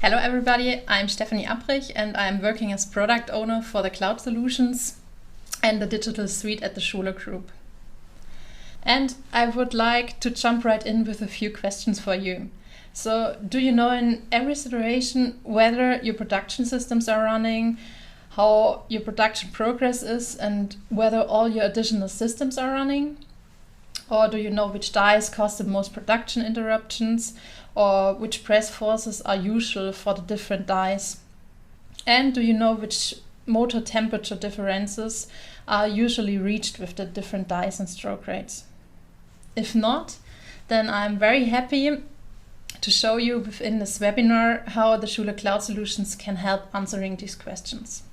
Hello everybody, I'm Stephanie Abrich and I'm working as product owner for the cloud solutions and the digital suite at the Schuler Group. And I would like to jump right in with a few questions for you. So, do you know in every situation whether your production systems are running, how your production progress is, and whether all your additional systems are running? Or do you know which dies cause the most production interruptions, or which press forces are usual for the different dies? And do you know which motor temperature differences are usually reached with the different dies and stroke rates? If not, then I'm very happy to show you within this webinar how the Schuler Cloud Solutions can help answering these questions.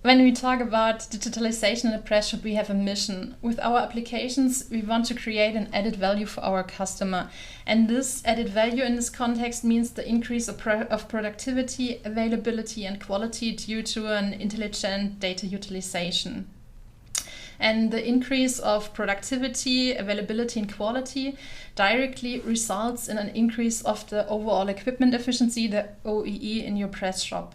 When we talk about digitalization in the press shop, we have a mission. With our applications, we want to create an added value for our customer. And this added value in this context means the increase of productivity, availability, and quality due to an intelligent data utilization. And the increase of productivity, availability, and quality directly results in an increase of the overall equipment efficiency, the OEE, in your press shop.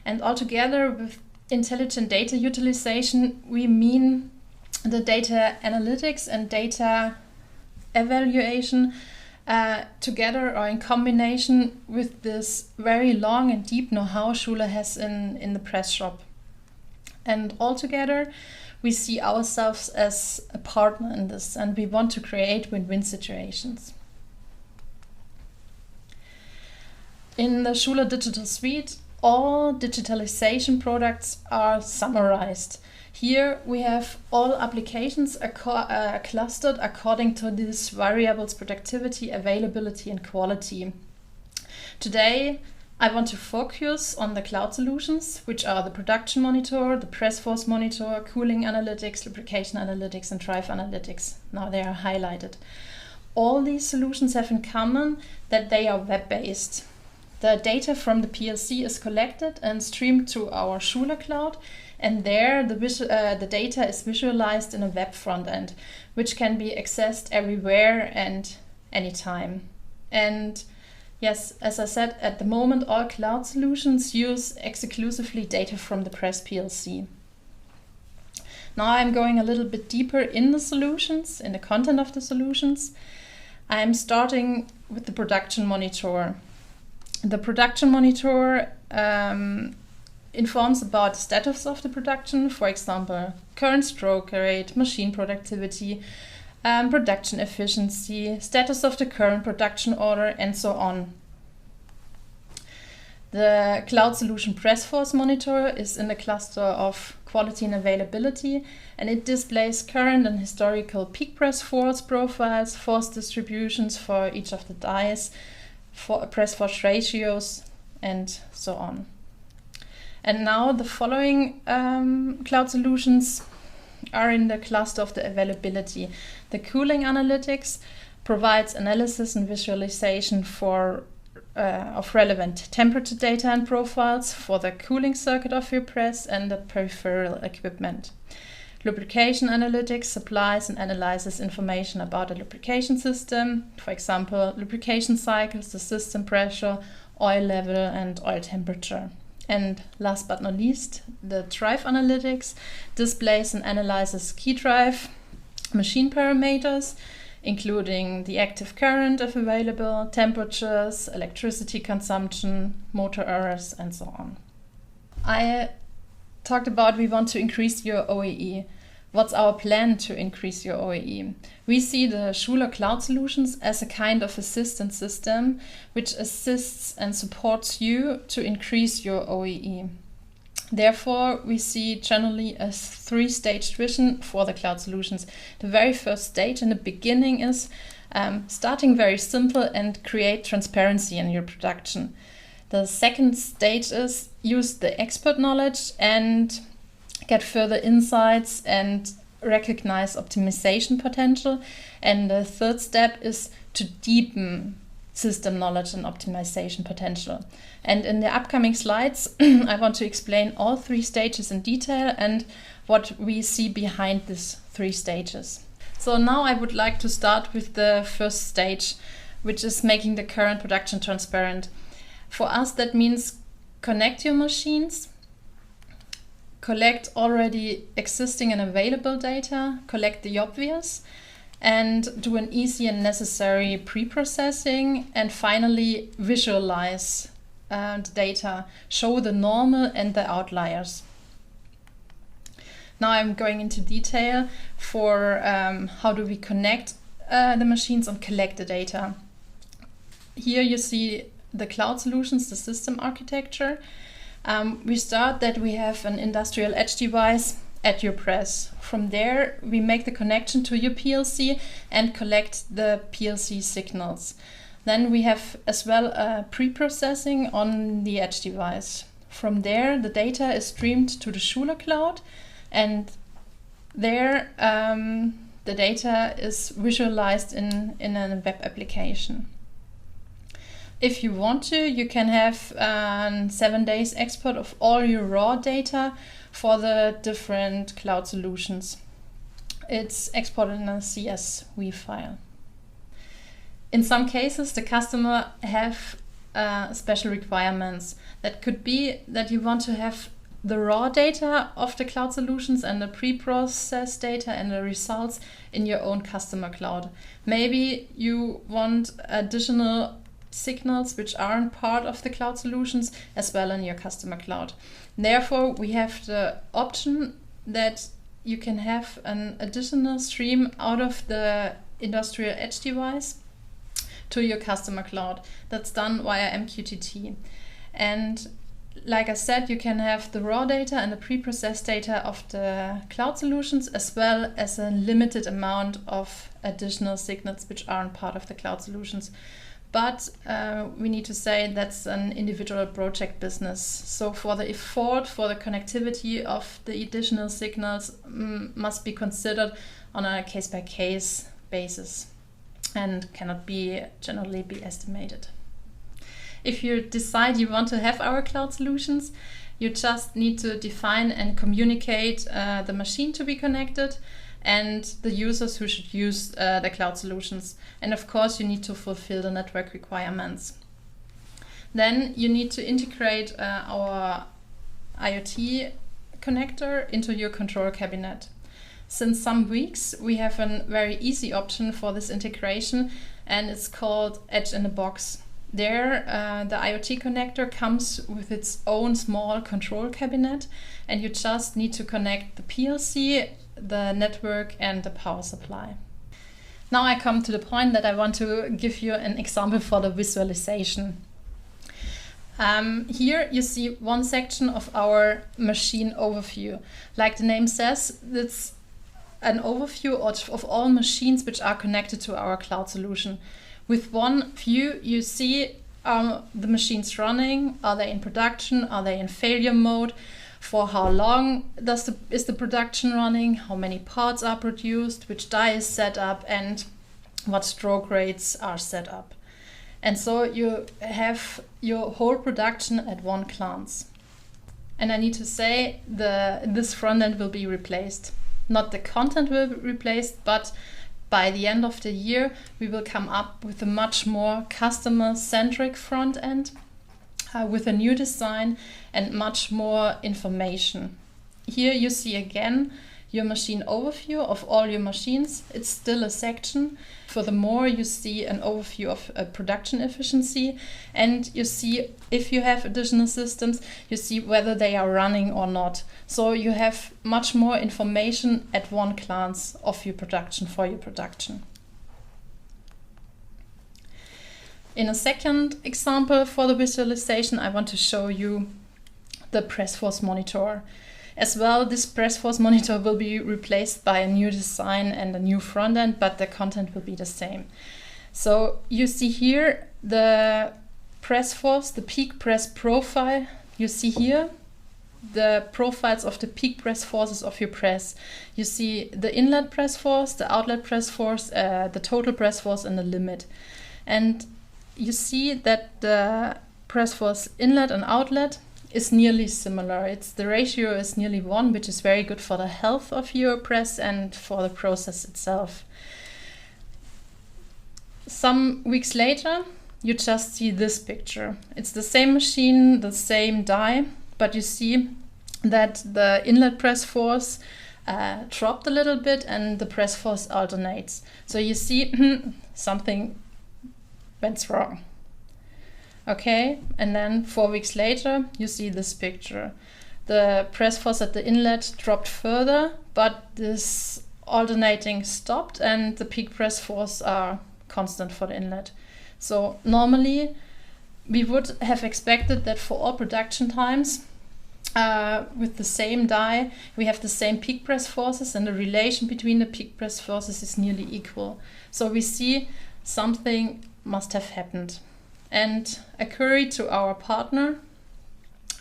And altogether, with intelligent data utilization, we mean the data analytics and data evaluation together or in combination with this very long and deep know-how Schuler has in the press shop. And altogether, we see ourselves as a partner in this, and we want to create win-win situations. In the Schuler Digital Suite, all digitalization products are summarized. Here we have all applications clustered according to these variables: productivity, availability, and quality. Today I want to focus on the cloud solutions, which are the production monitor, the press force monitor, cooling analytics, lubrication analytics, and drive analytics. Now they are highlighted. All these solutions have in common that they are web-based. The data from the PLC is collected and streamed to our Schuler cloud, and there the data is visualized in a web front end, which can be accessed everywhere and anytime. And yes, as I said, at the moment all cloud solutions use exclusively data from the press PLC. Now I'm going a little bit deeper in the solutions, in the content of the solutions. I'm starting with the production monitor. The production monitor informs about the status of the production, for example, current stroke rate, machine productivity, production efficiency, status of the current production order, and so on. The Cloud Solution Press Force Monitor is in the cluster of quality and availability, and it displays current and historical peak press force profiles, force distributions for each of the dies, for press force ratios, and so on. And now the following cloud solutions are in the cluster of the availability. The cooling analytics provides analysis and visualization of relevant temperature data and profiles for the cooling circuit of your press and the peripheral equipment. Lubrication analytics supplies and analyzes information about the lubrication system, for example, lubrication cycles, the system pressure, oil level, and oil temperature. And last but not least, the drive analytics displays and analyzes key drive machine parameters, including the active current if available, temperatures, electricity consumption, motor errors, and so on. I talked about we want to increase your OEE. What's our plan to increase your OEE? We see the Schuler Cloud Solutions as a kind of assistance system which assists and supports you to increase your OEE. Therefore, we see generally a three-stage vision for the cloud solutions. The very first stage in the beginning is starting very simple and create transparency in your production. The second stage is use the expert knowledge and get further insights and recognize optimization potential. And the third step is to deepen system knowledge and optimization potential. And in the upcoming slides, I want to explain all three stages in detail and what we see behind these three stages. So now I would like to start with the first stage, which is making the current production transparent. For us, that means connect your machines, collect already existing and available data, collect the obvious, and do an easy and necessary pre-processing, and finally visualize the data, show the normal and the outliers. Now I'm going into detail for how do we connect the machines and collect the data. Here you see the cloud solutions, the system architecture. We start that we have an industrial edge device at your press. From there, we make the connection to your PLC and collect the PLC signals. Then we have as well pre-processing on the edge device. From there, the data is streamed to the Schuler cloud, and there the data is visualized in a web application. If you want to, you can have 7 days export of all your raw data for the different cloud solutions. It's exported in a CSV file. In some cases, the customer have special requirements. That could be that you want to have the raw data of the cloud solutions and the pre-processed data and the results in your own customer cloud. Maybe you want additional signals which aren't part of the cloud solutions as well in your customer cloud. Therefore, we have the option that you can have an additional stream out of the industrial edge device to your customer cloud. That's done via MQTT. And like I said, you can have the raw data and the pre-processed data of the cloud solutions as well as a limited amount of additional signals which aren't part of the cloud solutions. But we need to say that's an individual project business. So for the effort, for the connectivity of the additional signals must be considered on a case-by-case basis and cannot be generally be estimated. If you decide you want to have our cloud solutions, you just need to define and communicate the machine to be connected and the users who should use the cloud solutions. And of course, you need to fulfill the network requirements. Then you need to integrate our IoT connector into your control cabinet. Since some weeks, we have a very easy option for this integration, and it's called Edge in a Box. There, the IoT connector comes with its own small control cabinet, and you just need to connect the PLC, the network, and the power supply. Now I come to the point that I want to give you an example for the visualization. Here you see one section of our machine overview. Like the name says, it's an overview of all machines which are connected to our cloud solution. With one view, you see the machines running, are they in production, are they in failure mode, for how long is the production running, how many parts are produced, which die is set up, and what stroke rates are set up. And so you have your whole production at one glance. And I need to say this front end will be replaced. Not the content will be replaced, but by the end of the year, we will come up with a much more customer-centric front end with a new design and much more information. Here you see again your machine overview of all your machines. It's still a section. Furthermore, you see an overview of production efficiency, and you see if you have additional systems, you see whether they are running or not. So you have much more information at one glance of your production for your production. In a second example for the visualization, I want to show you the press force monitor. As well, this press force monitor will be replaced by a new design and a new front end, but the content will be the same. So you see here the press force, the peak press profile. You see here the profiles of the peak press forces of your press. You see the inlet press force, the outlet press force, the total press force, and the limit. And you see that the press force inlet and outlet is nearly similar. The ratio is nearly 1, which is very good for the health of your press and for the process itself. Some weeks later, you just see this picture. It's the same machine, the same die, but you see that the inlet press force dropped a little bit and the press force alternates. So you see something went wrong. Okay, and then 4 weeks later, you see this picture. The press force at the inlet dropped further, but this alternating stopped and the peak press force are constant for the inlet. So normally we would have expected that for all production times with the same die we have the same peak press forces and the relation between the peak press forces is nearly equal. So we see something must have happened. And a query to our partner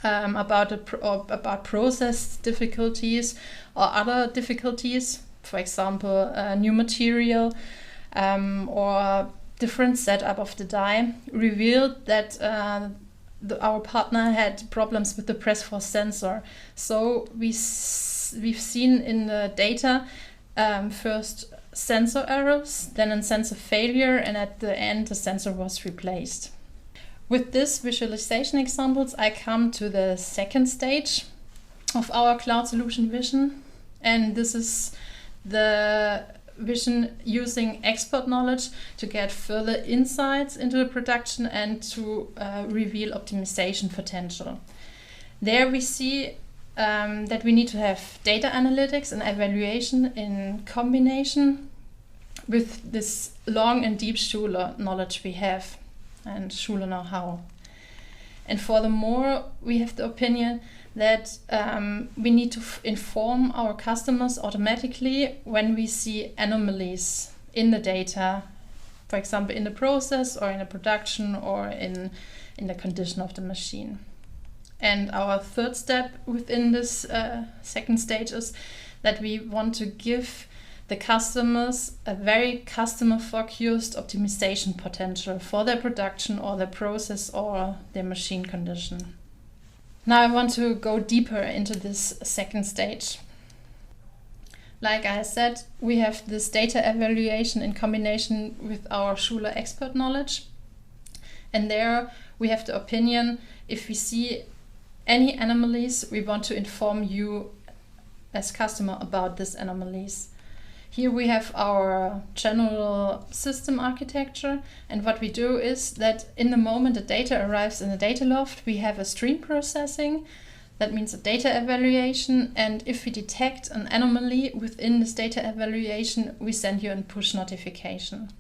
about process difficulties or other difficulties, for example, new material or different setup of the die, revealed that our partner had problems with the press force sensor. So we've seen in the data first sensor errors, then a sensor failure, and at the end the sensor was replaced. With this visualization examples, I come to the second stage of our cloud solution vision, and this is the vision using expert knowledge to get further insights into the production and to reveal optimization potential. There we see that we need to have data analytics and evaluation in combination with this long and deep Schuler knowledge we have and Schuler know-how. And furthermore, we have the opinion that we need to inform our customers automatically when we see anomalies in the data, for example, in the process or in the production or in the condition of the machine. And our third step within this second stage is that we want to give the customers a very customer-focused optimization potential for their production or their process or their machine condition. Now I want to go deeper into this second stage. Like I said, we have this data evaluation in combination with our Schuler expert knowledge. And there we have the opinion, if we see any anomalies, we want to inform you as customer about these anomalies. Here we have our general system architecture, and what we do is that in the moment the data arrives in the data loft, we have a stream processing, that means a data evaluation, and if we detect an anomaly within this data evaluation, we send you a push notification.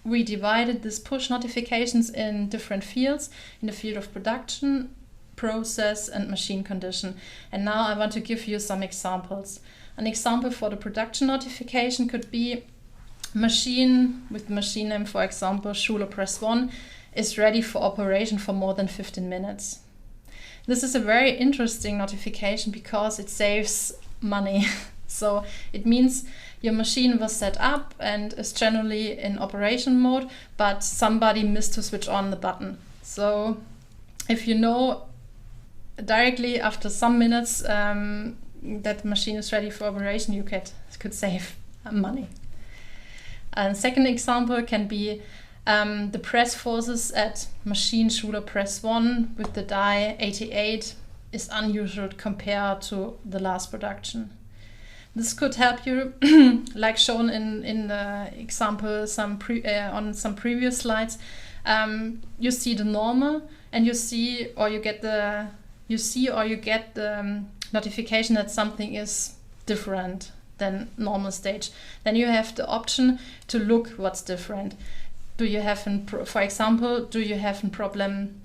We divided these push notifications in different fields, in the field of production, process and machine condition. And now I want to give you some examples. An example for the production notification could be machine with the machine name, for example, Schuler Press 1 is ready for operation for more than 15 minutes. This is a very interesting notification because it saves money. So it means your machine was set up and is generally in operation mode, but somebody missed to switch on the button. So if you know directly after some minutes that the machine is ready for operation, you could save money. A second example can be the press forces at machine Schuler Press 1 with the die 88 is unusual compared to the last production. This could help you, like shown in the example on some previous slides. You see the normal, and you get the notification that something is different than normal stage. Then you have the option to look what's different. Do you have, for example, do you have a problem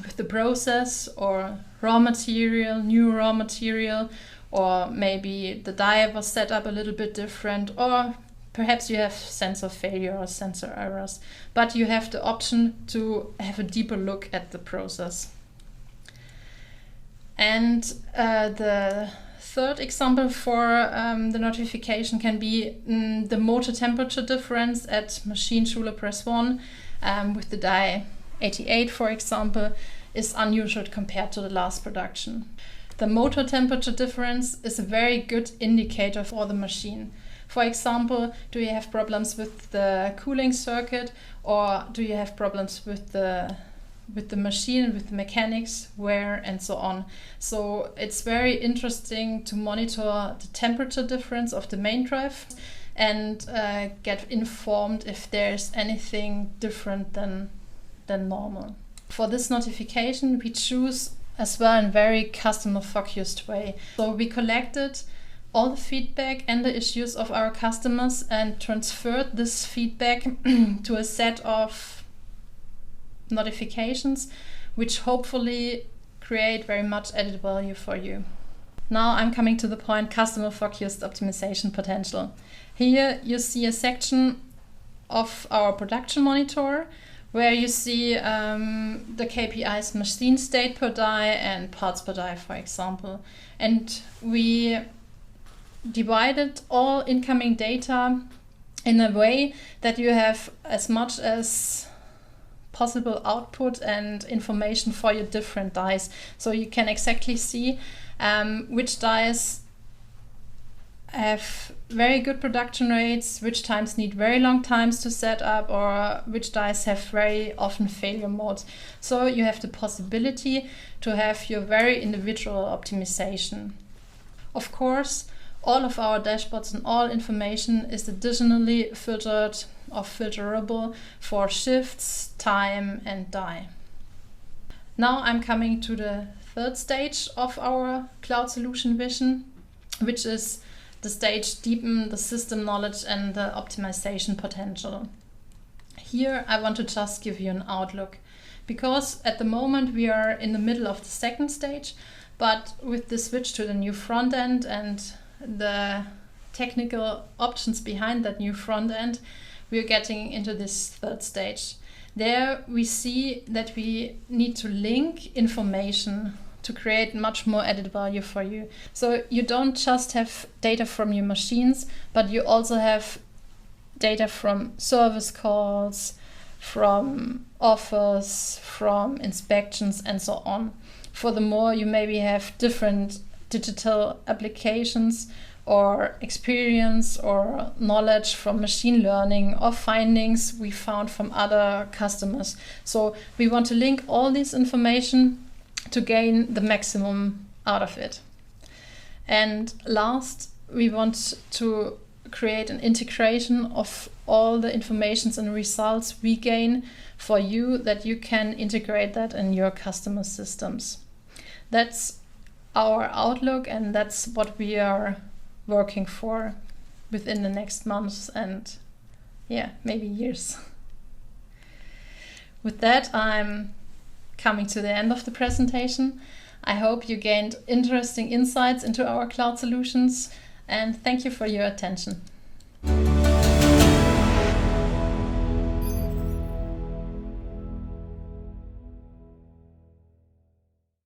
with the process or raw material, new raw material, or maybe the die was set up a little bit different, or perhaps you have sensor failure or sensor errors. But you have the option to have a deeper look at the process. And the third example for the notification can be the motor temperature difference at machine Schuler Press 1 with the die 88, for example, is unusual compared to the last production. The motor temperature difference is a very good indicator for the machine. For example, do you have problems with the cooling circuit, or do you have problems with the machine, with the mechanics, wear, and so on. So it's very interesting to monitor the temperature difference of the main drive and get informed if there's anything different than normal. For this notification, we choose as well in very customer focused way. So we collected all the feedback and the issues of our customers and transferred this feedback to a set of notifications which hopefully create very much added value for you. Now I'm coming to the point, customer focused optimization potential. Here you see a section of our production monitor where you see the KPIs machine state per die and parts per die, for example. And we divided all incoming data in a way that you have as much as possible output and information for your different dies. So you can exactly see which dies have very good production rates, which times need very long times to set up, or which dies have very often failure modes. So you have the possibility to have your very individual optimization. Of course, all of our dashboards and all information is additionally filtered or filterable for shifts, time, and die. Now I'm coming to the third stage of our cloud solution vision, which is the stage deepen the system knowledge and the optimization potential. Here I want to just give you an outlook, because at the moment we are in the middle of the second stage, but with the switch to the new front end and the technical options behind that new front end, we are getting into this third stage. There we see that we need to link information to create much more added value for you. So you don't just have data from your machines, but you also have data from service calls, from offers, from inspections, and so on. Furthermore, you maybe have different digital applications or experience or knowledge from machine learning or findings we found from other customers. So we want to link all this information to gain the maximum out of it. And last, we want to create an integration of all the informations and results we gain for you, that you can integrate that in your customer systems. That's our outlook, and that's what we are working for within the next months and maybe years. With that, I'm coming to the end of the presentation. I hope you gained interesting insights into our cloud solutions, and thank you for your attention.